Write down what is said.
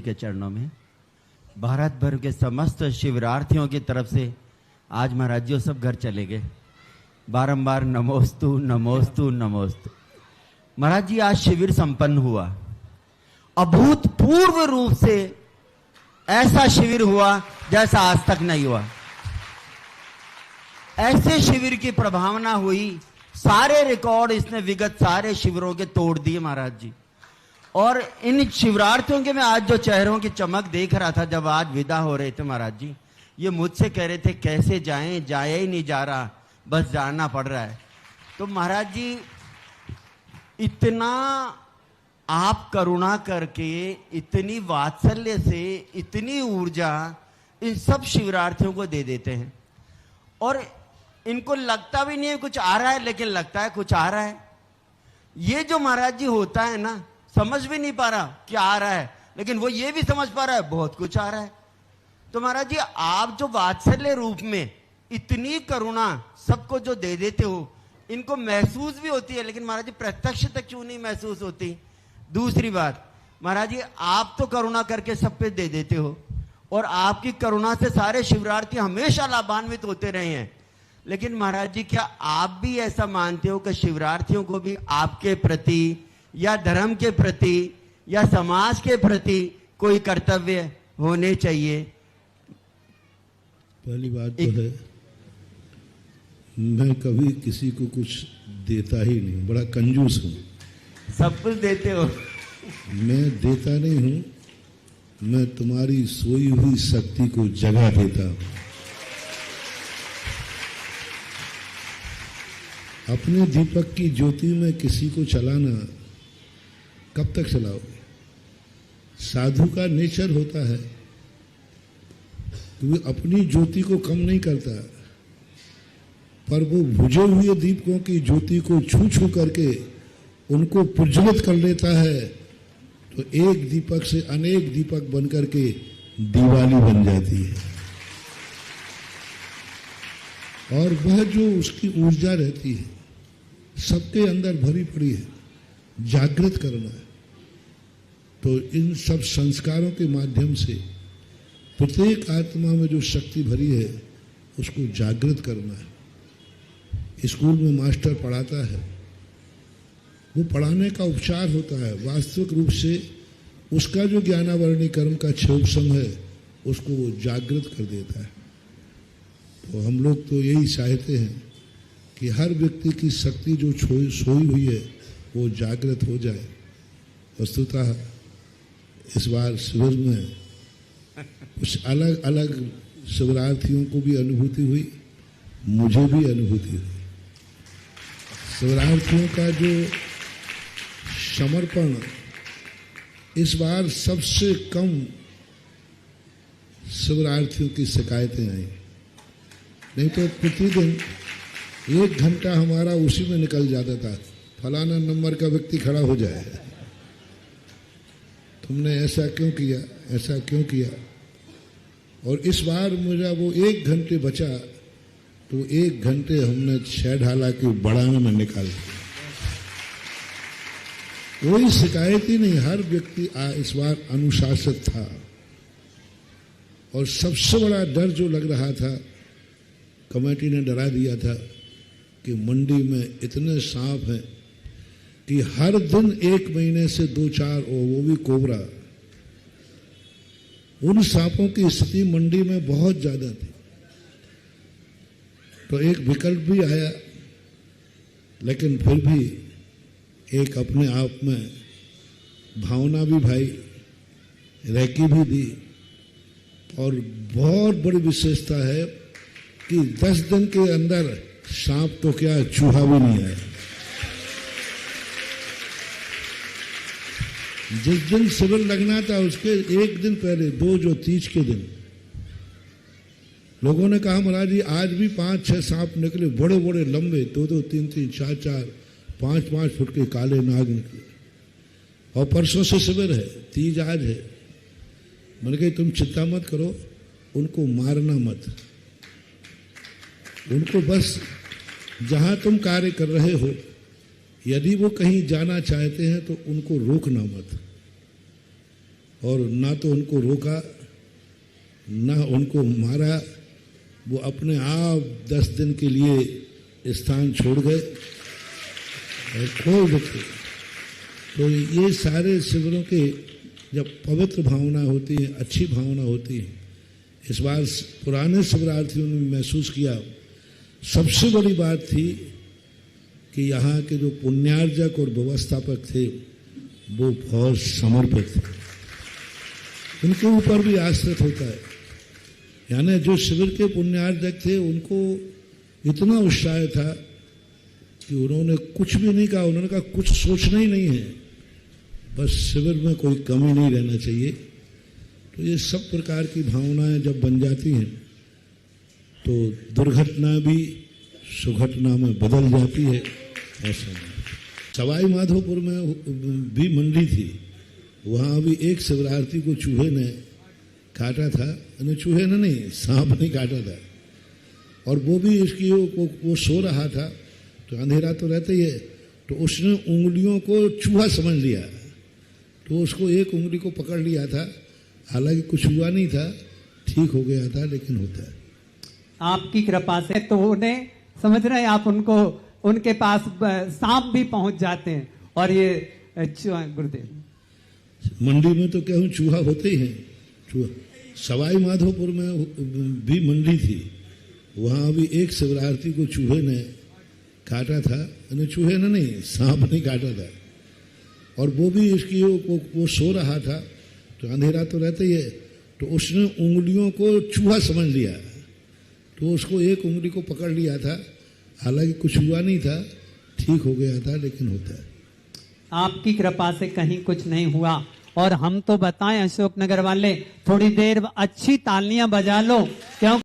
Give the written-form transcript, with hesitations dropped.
के चरणों में, भारत भर के समस्त शिविरार्थियों की तरफ से आज महाराज जी सब घर चले गए। बारंबार नमोस्तु नमोस्तु नमोस्तु। महाराज जी आज शिविर संपन्न हुआ। अभूतपूर्व रूप से ऐसा शिविर हुआ जैसा आज तक नहीं हुआ। ऐसे शिविर की प्रभावना हुई, सारे रिकॉर्ड इसने विगत सारे शिविरों के तोड़ दिए महाराज जी। और इन शिवरार्थियों के मैं आज जो चेहरों की चमक देख रहा था जब आज विदा हो रहे थे महाराज जी, ये मुझसे कह रहे थे कैसे जाएं, जाया ही नहीं जा रहा, बस जाना पड़ रहा है। तो महाराज जी इतना आप करुणा करके, इतनी वात्सल्य से, इतनी ऊर्जा इन सब शिवरार्थियों को दे देते हैं और इनको लगता भी नहीं है कुछ आ रहा है, लेकिन लगता है कुछ आ रहा है। ये जो महाराज जी होता है ना, समझ भी नहीं पा रहा क्या आ रहा है, लेकिन वो ये भी समझ पा रहा है बहुत कुछ आ रहा है। तो महाराज जी आप जो वात्सल्य रूप में इतनी करुणा सबको जो दे देते हो, इनको महसूस भी होती है, लेकिन महाराज जी प्रत्यक्ष तक क्यों नहीं महसूस होती। दूसरी बात महाराज जी, आप तो करुणा करके सब पे दे देते हो और आपकी करुणा से सारे शिवरार्थी हमेशा लाभान्वित होते रहे हैं, लेकिन महाराज जी क्या आप भी ऐसा मानते हो कि शिवरार्थियों को भी आपके प्रति या धर्म के प्रति या समाज के प्रति कोई कर्तव्य होने चाहिए? पहली बात तो है, मैं कभी किसी को कुछ देता ही नहीं, बड़ा कंजूस हूँ। सब कुछ देते हो? मैं देता नहीं हूँ, मैं तुम्हारी सोई हुई शक्ति को जगा देता हूँ। अपने दीपक की ज्योति में किसी को चलाना कब तक चलाओगे? साधु का नेचर होता है कि वो अपनी ज्योति को कम नहीं करता, पर वो बुझे हुए दीपकों की ज्योति को छू छू करके उनको प्रज्वलित कर लेता है, तो एक दीपक से अनेक दीपक बन करके दिवाली बन जाती है। और वह जो उसकी ऊर्जा रहती है सबके अंदर भरी पड़ी है, जागृत करना है। तो इन सब संस्कारों के माध्यम से प्रत्येक आत्मा में जो शक्ति भरी है उसको जागृत करना है। स्कूल में मास्टर पढ़ाता है, वो पढ़ाने का उपचार होता है, वास्तविक रूप से उसका जो ज्ञानावरणी कर्म का क्षोभसम है उसको वो जागृत कर देता है। तो हम लोग तो यही चाहते हैं कि हर व्यक्ति की शक्ति जो सोई हुई है वो जागृत हो जाए। वस्तुतः इस बार शिविर में कुछ अलग अलग शिवरार्थियों को भी अनुभूति हुई, मुझे भी अनुभूति हुई। शिवरार्थियों का जो समर्पण, इस बार सबसे कम शिवरार्थियों की शिकायतें आई, नहीं तो प्रतिदिन 1 घंटा हमारा उसी में निकल जाता था, फलाना नंबर का व्यक्ति खड़ा हो जाए, तुमने ऐसा क्यों किया, ऐसा क्यों किया। और इस बार मुझे वो 1 घंटे बचा तो 1 घंटे हमने 6 ढाला के बड़ाने में निकाल दिया। कोई शिकायत ही नहीं, हर व्यक्ति इस बार अनुशासित था। और सबसे बड़ा डर जो लग रहा था, कमेटी ने डरा दिया था कि मंडी में इतने सांप हैं कि हर दिन 1 महीने से 2-4, वो भी कोबरा, उन सांपों की स्थिति मंडी में बहुत ज्यादा थी। तो एक विकल्प भी आया, लेकिन फिर भी एक अपने आप में भावना भी भाई, रैकी भी दी। और बहुत बड़ी विशेषता है कि 10 दिन के अंदर सांप तो क्या, चूहा भी नहीं आया। जिस दिन शिविर लगना था उसके 1 दिन पहले, 2 जो तीज के दिन, लोगों ने कहा महाराज जी आज भी 5-6 सांप निकले, बड़े बड़े लंबे, 2-2, 3-3, 4-4, 5-5 फुट के काले नाग निकले। और परसों से शिविर है, तीज आज है। मैंने कहा तुम चिंता मत करो, उनको मारना मत, उनको बस जहां तुम कार्य कर रहे हो, यदि वो कहीं जाना चाहते हैं तो उनको रोकना मत। और ना तो उनको रोका ना उनको मारा, वो अपने आप 10 दिन के लिए स्थान छोड़ गए और कोई व्यक्ति। तो ये सारे शिविरों के जब पवित्र भावना होती है, अच्छी भावना होती है, इस बार पुराने शिविरार्थियों ने महसूस किया। सबसे बड़ी बात थी कि यहाँ के जो पुण्यार्जक और व्यवस्थापक थे वो बहुत समर्पित थे, उनके ऊपर भी आश्रित होता है। यानी जो शिविर के पुण्यार्जक थे उनको इतना उत्साह था कि उन्होंने कुछ भी नहीं कहा, उन्होंने कहा कुछ सोचना ही नहीं है, बस शिविर में कोई कमी नहीं रहना चाहिए। तो ये सब प्रकार की भावनाएं जब बन जाती हैं तो दुर्घटना भी सुघटना में बदल जाती है। ऐसा सवाई माधोपुर में भी मंडी थी, वहाँ भी एक शिवरार्थी को चूहे ने काटा था, चूहे ने नहीं, सांप ने काटा था, और वो भी इसकी वो सो रहा था, तो अंधेरा तो रहता ही है, तो उसने उंगलियों को चूहा समझ लिया, तो उसको एक उंगली को पकड़ लिया था। हालांकि कुछ हुआ नहीं था, ठीक हो गया था, लेकिन होता है आपकी कृपा से। तो उन्हें समझ रहे हैं आप, उनको उनके पास सांप भी पहुंच जाते हैं। और ये गुरुदेव मंडी में तो क्या हूँ, चूहा होते ही हैं, चूहा। सवाई माधोपुर में भी मंडी थी, वहाँ भी एक शिवरार्थी को चूहे ने काटा था, चूहे ने नहीं, सांप ने काटा था, और वो भी इसकी वो सो रहा था, तो अंधेरा तो रहता ही है, तो उसने उंगलियों को चूहा समझ लिया, तो उसको एक उंगली को पकड़ लिया था। हालांकि कुछ हुआ नहीं था, ठीक हो गया था, लेकिन होता है आपकी कृपा से कहीं कुछ नहीं हुआ। और हम तो बताएं अशोकनगर वाले, थोड़ी देर अच्छी तालियां बजा लो, क्यों